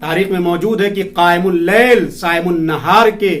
تاریخ میں موجود ہے کہ قائم اللیل صائم النہار کے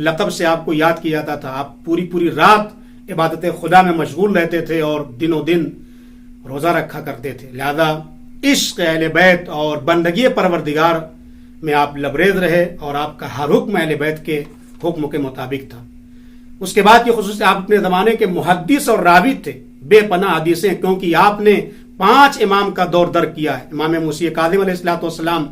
لقب سے آپ کو یاد کیا جاتا تھا. آپ پوری رات عبادت خدا میں مشغول رہتے تھے اور دنوں دن روزہ رکھا کرتے تھے. لہذا عشق اہل بیت اور بندگی پروردگار میں آپ لبریز رہے اور آپ کا ہر حکم اہل بیت کے حکم کے مطابق تھا. اس کے بعد کی خصوصیت، آپ اپنے زمانے کے محدث اور راوی تھے، بے پناہ حدیثیں، کیونکہ آپ نے 5 امام کا دور در کیا ہے. امام موسی کاظم علیہ السلام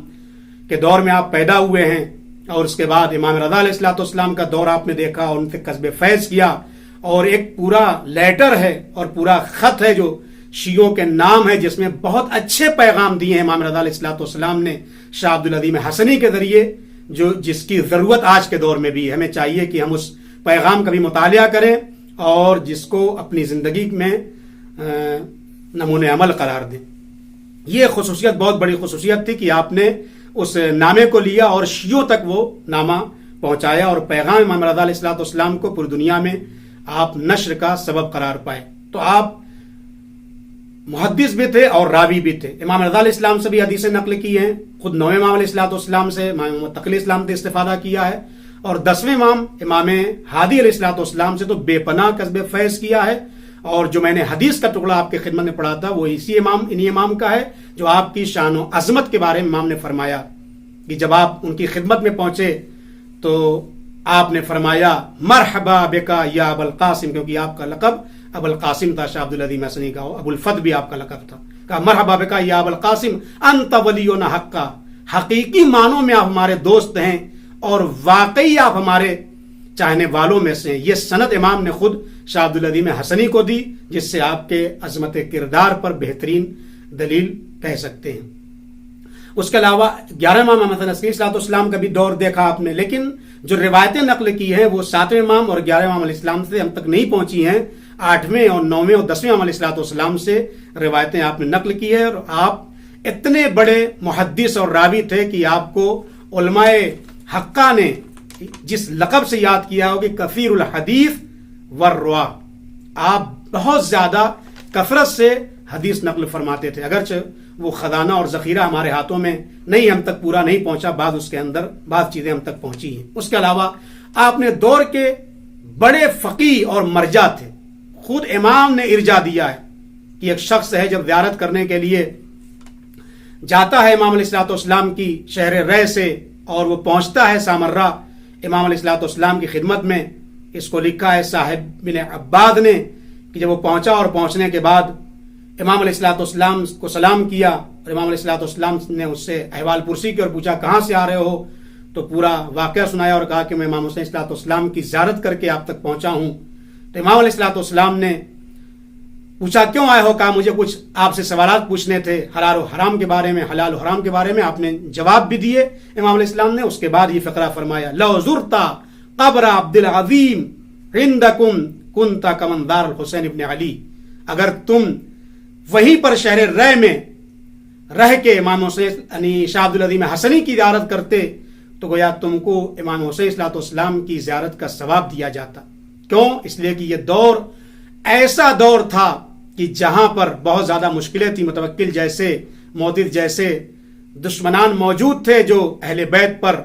کے دور میں آپ پیدا ہوئے ہیں، اور اس کے بعد امام رضا علیہ السلام کا دور آپ نے دیکھا اور ان سے کسب فیض کیا. اور ایک پورا لیٹر ہے اور پورا خط ہے جو شیعوں کے نام ہے، جس میں بہت اچھے پیغام دیے ہیں امام رضا علیہ السلام نے شاہ عبدالعظیم حسنی کے ذریعے، جس کی ضرورت آج کے دور میں بھی ہے. ہمیں چاہیے کہ ہم اس پیغام کا بھی مطالعہ کریں اور جس کو اپنی زندگی میں نمونہ عمل قرار دیں. یہ خصوصیت بہت بڑی خصوصیت تھی کہ آپ نے اس نامے کو لیا اور شیعوں تک وہ نامہ پہنچایا اور پیغام امام رضا علیہ السلام کو پوری دنیا میں آپ نشر کا سبب قرار پائے. تو آپ محدث بھی تھے اور راوی بھی تھے. امام رضا علیہ السلام سے بھی حدیثیں نقل کی ہیں، خود 9ویں امام علیہ السلام سے، امام تقی اسلام سے استفادہ کیا ہے، اور 10ویں امام امام ہادی علیہ السلام سے تو بے پناہ کسب فیض کیا ہے. اور جو میں نے حدیث کا ٹکڑا آپ کے خدمت میں پڑھا تھا وہ انہی امام کا ہے، جو آپ کی شان و عظمت کے بارے میں امام نے فرمایا کہ جب آپ ان کی خدمت میں پہنچے تو آپ نے فرمایا مرحبا بکا یا ابو القاسم، کیونکہ آپ کا لقب ابو القاسم تھا شاہ عبدالعظیم حسنی کا، ابو الفت بھی آپ کا لقب تھا. کہا مرحبا بکا یا ابو القاسم انت ولینا حقا، حقیقی معنوں میں آپ ہمارے دوست ہیں اور واقعی آپ ہمارے چاہنے والوں میں سے ہیں. یہ سند امام نے خود شاہ عبدالعظیم حسنی کو دی، جس سے آپ کے عظمت کردار پر بہترین دلیل کہہ سکتے ہیں. اس کے علاوہ 11 امام محمد نصری علیہ السلام کا بھی دور دیکھا آپ نے، لیکن جو روایتیں نقل کی ہیں وہ 7ویں امام اور 11 امام علیہ السلام سے ہم تک نہیں پہنچی ہیں. 8ویں اور 9ویں اور 10ویں امام علیہ السلام سے روایتیں آپ نے نقل کی ہے. اور آپ اتنے بڑے محدث اور راوی تھے کہ آپ کو علماء حقہ نے جس لقب سے یاد کیا ہو کہ کثیر الحدیث والروا، آپ بہت زیادہ کثرت سے حدیث نقل فرماتے تھے. اگرچہ وہ خزانہ اور ذخیرہ ہمارے ہاتھوں میں نہیں، ہم تک پورا نہیں پہنچا، بعض اس کے اندر بعض چیزیں ہم تک پہنچی ہیں. اس کے علاوہ آپ نے دور کے بڑے فقیہ اور مرجع تھے. خود امام نے ارجا دیا ہے کہ ایک شخص ہے جب زیارت کرنے کے لیے جاتا ہے امام علیہ السلام کی شہر رے سے اور وہ پہنچتا ہے سامرہ امام علیہ السلام کی خدمت میں، اس کو لکھا ہے صاحب بن عباد نے کہ جب وہ پہنچا اور پہنچنے کے بعد امام علیہ السلام کو سلام کیا اور امام علیہ السلام نے اس سے احوال پرسی کی اور پوچھا کہاں سے آ رہے ہو، تو پورا واقعہ سنایا اور کہا کہ میں امام حسین علیہ السلام کی زیارت کر کے آپ تک پہنچا ہوں. تو امام علیہ السلام نے پوچھا کیوں آئے ہو؟ کہا مجھے کچھ آپ سے سوالات پوچھنے تھے حلال و حرام کے بارے میں، حلال و حرام کے بارے میں. آپ نے جواب بھی دیے امام علیہ السلام نے. اس کے بعد یہ فقرہ فرمایا لو زرتا قبر عبد العظیم عندکم کنتا کمن دار الحسین ابن علی، اگر تم وہیں پر شہر رے میں رہ کے امام حسین یعنی شاہ عبدالعظیم حسنی کی زیارت کرتے تو گویا تم کو امام حسین علیہ السلام کی زیارت کا ثواب دیا جاتا. کیوں؟ اس لیے کہ یہ دور ایسا دور تھا کہ جہاں پر بہت زیادہ مشکلیں تھیں. متوکل جیسے، معتد جیسے دشمنان موجود تھے جو اہل بیت پر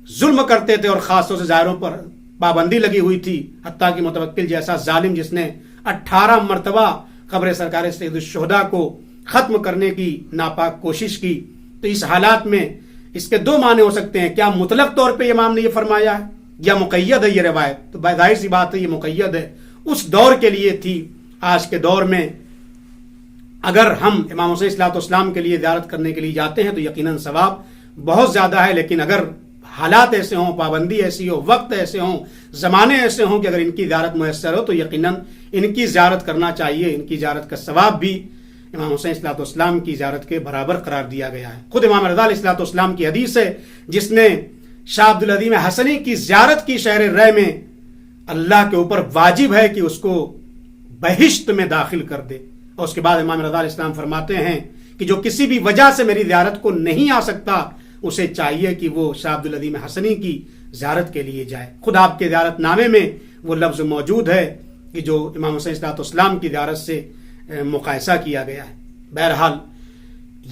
ظلم کرتے تھے اور خاص طور سے ظاہروں پر پابندی لگی ہوئی تھی، حتیٰ کہ متوکل جیسا ظالم جس نے 18 مرتبہ قبر سرکار سید الشہداء کو ختم کرنے کی ناپاک کوشش کی. تو اس حالات میں اس کے 2 معنی ہو سکتے ہیں، کیا مطلق طور پہ امام نے یہ فرمایا ہے یا مقید ہے یہ روایت؟ تو ظاہر سی بات ہے یہ مقید ہے، اس دور کے لیے تھی. آج کے دور میں اگر ہم امام حسین علیہ السلام کے لیے زیارت کرنے کے لیے جاتے ہیں تو یقیناً ثواب بہت زیادہ ہے، لیکن اگر حالات ایسے ہوں، پابندی ایسی ہو، وقت ایسے ہوں، زمانے ایسے ہوں کہ اگر ان کی زیارت میسر ہو تو یقیناً ان کی زیارت کرنا چاہیے. ان کی زیارت کا ثواب بھی امام حسین علیہ السلام کی زیارت کے برابر قرار دیا گیا ہے. خود امام رضا علیہ السلام کی حدیث ہے جس نے شاہ عبدالعظیم حسنی کی زیارت کی شہر رے میں، اللہ کے اوپر واجب ہے کہ اس کو بہشت میں داخل کر دے. اور اس کے بعد امام رضا علیہ السلام فرماتے ہیں کہ جو کسی بھی وجہ سے میری زیارت کو نہیں آ سکتا اسے چاہیے کہ وہ شاہ عبدالعظیم حسنی کی زیارت کے لیے جائے. خود آپ کے زیارت نامے میں وہ لفظ موجود ہے کہ جو امام حسین علیہ السلام کی زیارت سے مقایسہ کیا گیا ہے. بہرحال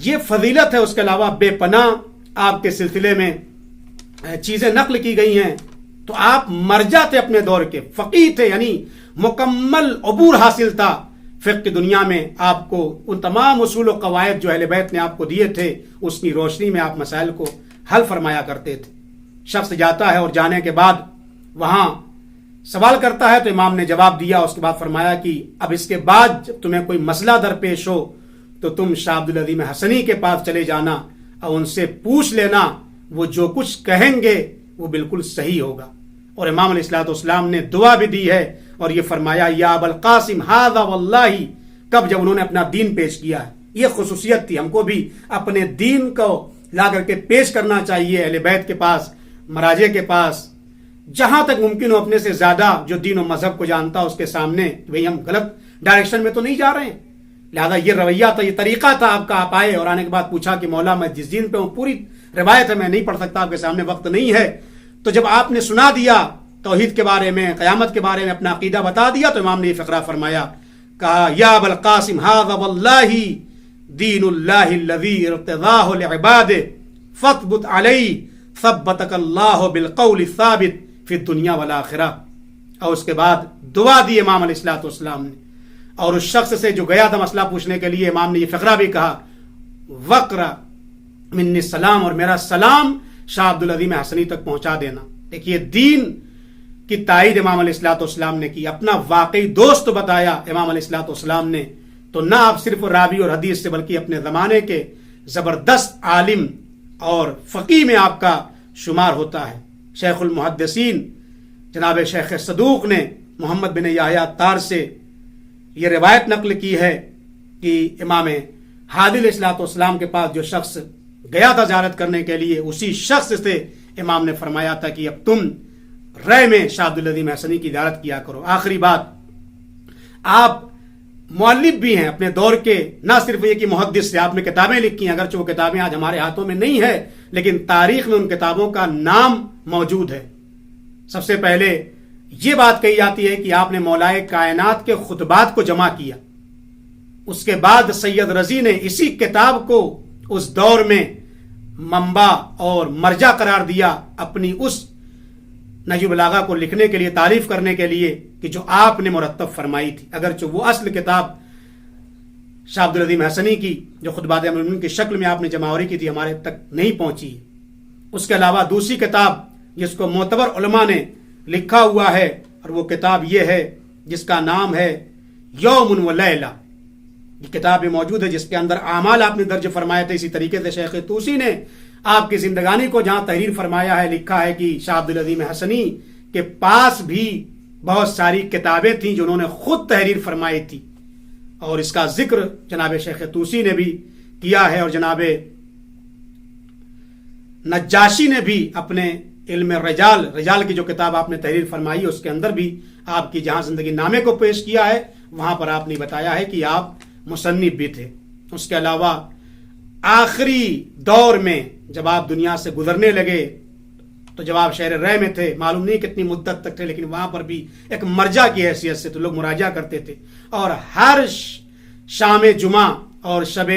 یہ فضیلت ہے. اس کے علاوہ بے پناہ آپ کے سلسلے میں چیزیں نقل کی گئی ہیں تو آپ مرجع تھے اپنے دور کے، فقیہ تھے، یعنی مکمل عبور حاصل تھا فقہ کی دنیا میں. آپ کو ان تمام اصول و قواعد جو اہل بیت نے آپ کو دیے تھے اس کی روشنی میں آپ مسائل کو حل فرمایا کرتے تھے. شخص جاتا ہے اور جانے کے بعد وہاں سوال کرتا ہے تو امام نے جواب دیا. اس کے بعد فرمایا کہ اب اس کے بعد جب تمہیں کوئی مسئلہ درپیش ہو تو تم شاہ عبدالعظیم حسنی کے پاس چلے جانا اور ان سے پوچھ لینا، وہ جو کچھ کہیں گے وہ بالکل صحیح ہوگا. اور امام علیہ الصلوۃ والسلام نے دعا بھی دی ہے اور یہ فرمایا یا ابا القاسم ھذا واللہ، کب جب انہوں نے اپنا دین پیش کیا ہے. یہ خصوصیت تھی. ہم کو بھی اپنے دین کو لا کر کے پیش کرنا چاہیے اہل بیت کے پاس، مراجع کے پاس، جہاں تک ممکن ہو اپنے سے زیادہ جو دین و مذہب کو جانتا اس کے سامنے. بھئی ہم غلط ڈائریکشن میں تو نہیں جا رہے ہیں. لہذا یہ رویہ تھا، یہ طریقہ تھا آپ کا. آپ آئے اور آنے کے بعد پوچھا کہ مولا میں جس دین پہ ہوں، پوری روایت ہے، میں نہیں پڑھ سکتا، آپ کے سامنے وقت نہیں ہے. تو جب آپ نے سنا دیا توحید کے بارے میں، قیامت کے بارے میں اپنا عقیدہ بتا دیا تو امام نے یہ فقرہ فرمایا، کہا یا ابا القاسم ھذا واللہ دین اللہ الذی ارتضاہ لعبادہ فاثبت علیہ ثبتک اللہ بالقول الثابت فی الدنیا والآخرہ. اور اس کے بعد دعا دی امام علیہ الصلوۃ والسلام نے. اور اس شخص سے جو گیا تھا مسئلہ پوچھنے کے لیے، امام نے یہ فقرہ بھی کہا وقرا منی السلام، اور میرا سلام شاہ عبدالعظیم حسنی تک پہنچا دینا. دیکھیے دین کی تائید امام علیہ الصلوۃ والسلام نے کی. اپنا واقعی دوست بتایا امام علیہ الصلوۃ والسلام نے. تو نہ آپ صرف راوی اور حدیث سے بلکہ اپنے زمانے کے زبردست عالم اور فقیہ میں آپ کا شمار ہوتا ہے. شیخ المحدثین جناب شیخ صدوق نے محمد بن یحییٰ الطار سے یہ روایت نقل کی ہے کہ امام ہادی علیہ الصلوۃ والسلام کے پاس جو شخص گیا تھا زیارت کرنے کے لیے، اسی شخص سے امام نے فرمایا تھا کہ اب تم رے میں شاہ عبدالعظیم حسنی کی زیارت کیا کرو. آخری بات، آپ مؤلف بھی ہیں اپنے دور کے، نہ صرف یہ کہ محدث سے آپ نے کتابیں لکھی ہیں، اگرچہ وہ کتابیں آج ہمارے ہاتھوں میں نہیں ہے لیکن تاریخ میں ان کتابوں کا نام موجود ہے. سب سے پہلے یہ بات کہی جاتی ہے کہ آپ نے مولائے کائنات کے خطبات کو جمع کیا. اس کے بعد سید رضی نے اسی کتاب کو اس دور میں منبع اور مرجع قرار دیا اپنی اس نہج البلاغہ کو لکھنے کے لیے، تعریف کرنے کے لیے کہ جو آپ نے مرتب فرمائی تھی. اگرچہ وہ اصل کتاب شاہ عبدالعظیم حسنی کی جو خطبات امیر کی شکل میں آپ نے جمعوری کی تھی ہمارے تک نہیں پہنچی. اس کے علاوہ دوسری کتاب جس کو معتبر علماء نے لکھا ہوا ہے، اور وہ کتاب یہ ہے جس کا نام ہے یوم و لیلہ. یہ کتاب بھی موجود ہے جس کے اندر اعمال آپ نے درج فرمائے تھے. اسی طریقے سے شیخ طوسی نے آپ کی زندگانی کو جہاں تحریر فرمایا ہے، لکھا ہے کہ شاہ عبدالعظیم حسنی کے پاس بھی بہت ساری کتابیں تھیں جو انہوں نے خود تحریر فرمائی تھی. اور اس کا ذکر جناب شیخ طوسی نے بھی کیا ہے، اور جناب نجاشی نے بھی اپنے علم رجال کی جو کتاب آپ نے تحریر فرمائی اس کے اندر بھی آپ کی جہاں زندگی نامے کو پیش کیا ہے وہاں پر آپ نے بتایا ہے کہ آپ مصنف بھی تھے. اس کے علاوہ آخری دور میں جب آپ دنیا سے گزرنے لگے تو جب آپ شہر رے میں تھے، معلوم نہیں کتنی مدت تک تھے، لیکن وہاں پر بھی ایک مرجع کی حیثیت سے تو لوگ مراجعہ کرتے تھے. اور ہر شام جمعہ اور شب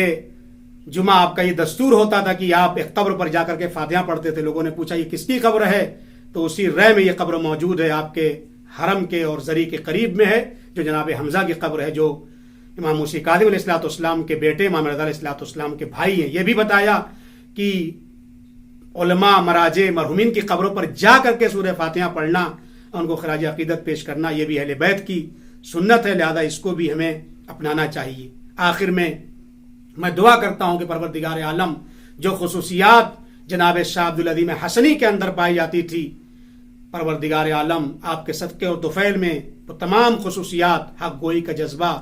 جمعہ آپ کا یہ دستور ہوتا تھا کہ آپ ایک قبر پر جا کر کے فاتحہ پڑھتے تھے. لوگوں نے پوچھا یہ کس کی قبر ہے؟ تو اسی رے میں یہ قبر موجود ہے، آپ کے حرم کے اور زری کے قریب میں ہے، جو جناب حمزہ کی قبر ہے، جو امام موسی کاظم علیہ الصلوۃ والسلام کے بیٹے امام رضا علیہ الصلوۃ والسلام کے بھائی ہیں. یہ بھی بتایا کہ علماء مراجع مرحومین کی قبروں پر جا کر کے سورہ فاتحہ پڑھنا، ان کو خراج عقیدت پیش کرنا، یہ بھی اہل بیت کی سنت ہے. لہذا اس کو بھی ہمیں اپنانا چاہیے. آخر میں دعا کرتا ہوں کہ پروردگار عالم جو خصوصیات جناب شاہ عبدالعظیم حسنی کے اندر پائی جاتی تھی، پروردگار عالم آپ کے صدقے اور طفیل میں وہ تمام خصوصیات، حق گوئی کا جذبہ،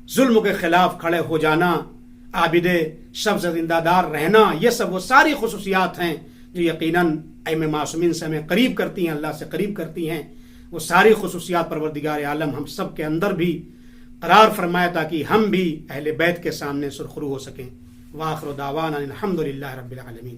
ظلم کے خلاف کھڑے ہو جانا، عابد شب زندہ دار رہنا، یہ سب وہ ساری خصوصیات ہیں جو یقیناً ائمہ معصومین سے ہمیں قریب کرتی ہیں، اللہ سے قریب کرتی ہیں. وہ ساری خصوصیات پروردگار عالم ہم سب کے اندر بھی قرار فرمائے تاکہ ہم بھی اہل بیت کے سامنے سرخرو ہو سکیں. وآخر دعوانا الحمد للہ رب العالمین.